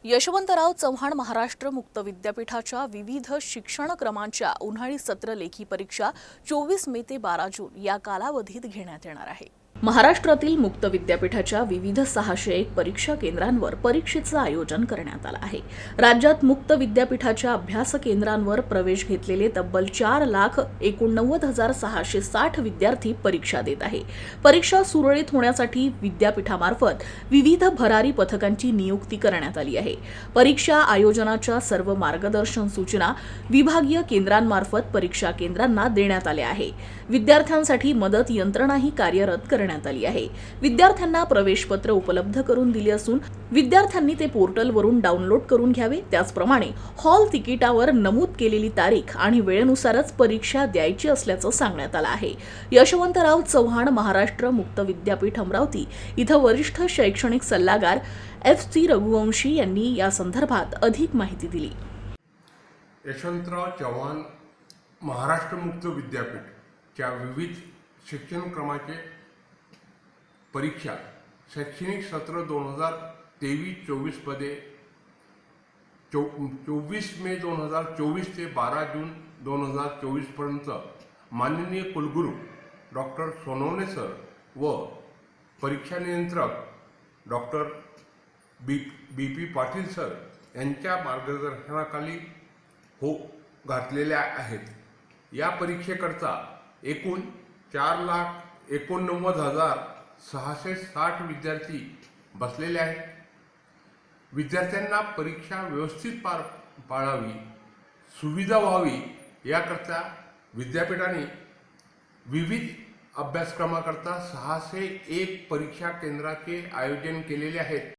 यशवंतराव चव्हाण महाराष्ट्र मुक्त विद्यापीठाच्या विविध शिक्षणक्रमांच्या उन्हाळी सत्र लेखी परीक्षा 24 मे ते 12 जून या कालावधीत घेण्यात येणार आहे। महाराष्ट्रातील मुक्त विद्यापीठाच्या विविध 601 परीक्षा केंद्रांवर परीक्षेचं आयोजन करण्यात आलं आहे। राज्यात मुक्त विद्यापीठाच्या अभ्यास केंद्रांवर प्रवेश घेतलेले तब्बल 4,89,660 विद्यार्थी परीक्षा देत आहे। परीक्षा सुरळीत होण्यासाठी विद्यापीठामार्फत विविध भरारी पथकांची नियुक्ती करण्यात आली आहे। परीक्षा आयोजनाच्या सर्व मार्गदर्शन सूचना विभागीय केंद्रांमार्फत परीक्षा केंद्रांना देण्यात आल्या आहे। विद्यार्थ्यांसाठी मदत यंत्रणाही कार्यरत करण्यात आली आहे। विद्यार्थ्यांना प्रवेशपत्र उपलब्ध करून दिले असून विद्यार्थ्यांनी ते पोर्टलवरून डाउनलोड करून घ्यावे। त्याचप्रमाणे हॉल तिकिटावर नमूद केलेली तारीख आणि वेळेनुसारच परीक्षा द्यायची असल्याचं सांगण्यात आलं आहे। यशवंतराव चव्हाण महाराष्ट्र मुक्त विद्यापीठ अमरावती इथं वरिष्ठ शैक्षणिक सल्लागार FC रघुवंशी यांनी या संदर्भात अधिक माहिती दिली। यशवंतराव चव्हाण महाराष्ट्र मुक्त विद्यापीठच्या विविध शिक्षणक्रमाचे परीक्षा शैक्षणिक सत्र 2023-24 मध्ये 24 मे 2024 ते 12 जून 2024 पर्यंत माननीय कुलगुरू डॉक्टर सोनवणे सर व परीक्षा नियंत्रक डॉक्टर BP पाटील सर यांच्या मार्गदर्शनाखाली घातलेल्या आहेत। या परीक्षेकरता एकूण 4,89,660 विद्यार्थी बसलेले आहेत। विद्यार्थ्यांना परीक्षा व्यवस्थित पार पाडावी, सुविधा व्हावी याकरता विद्यापीठाने विविध अभ्यासक्रमाकरता 601 परीक्षा केंद्राचे आयोजन केलेले आहेत।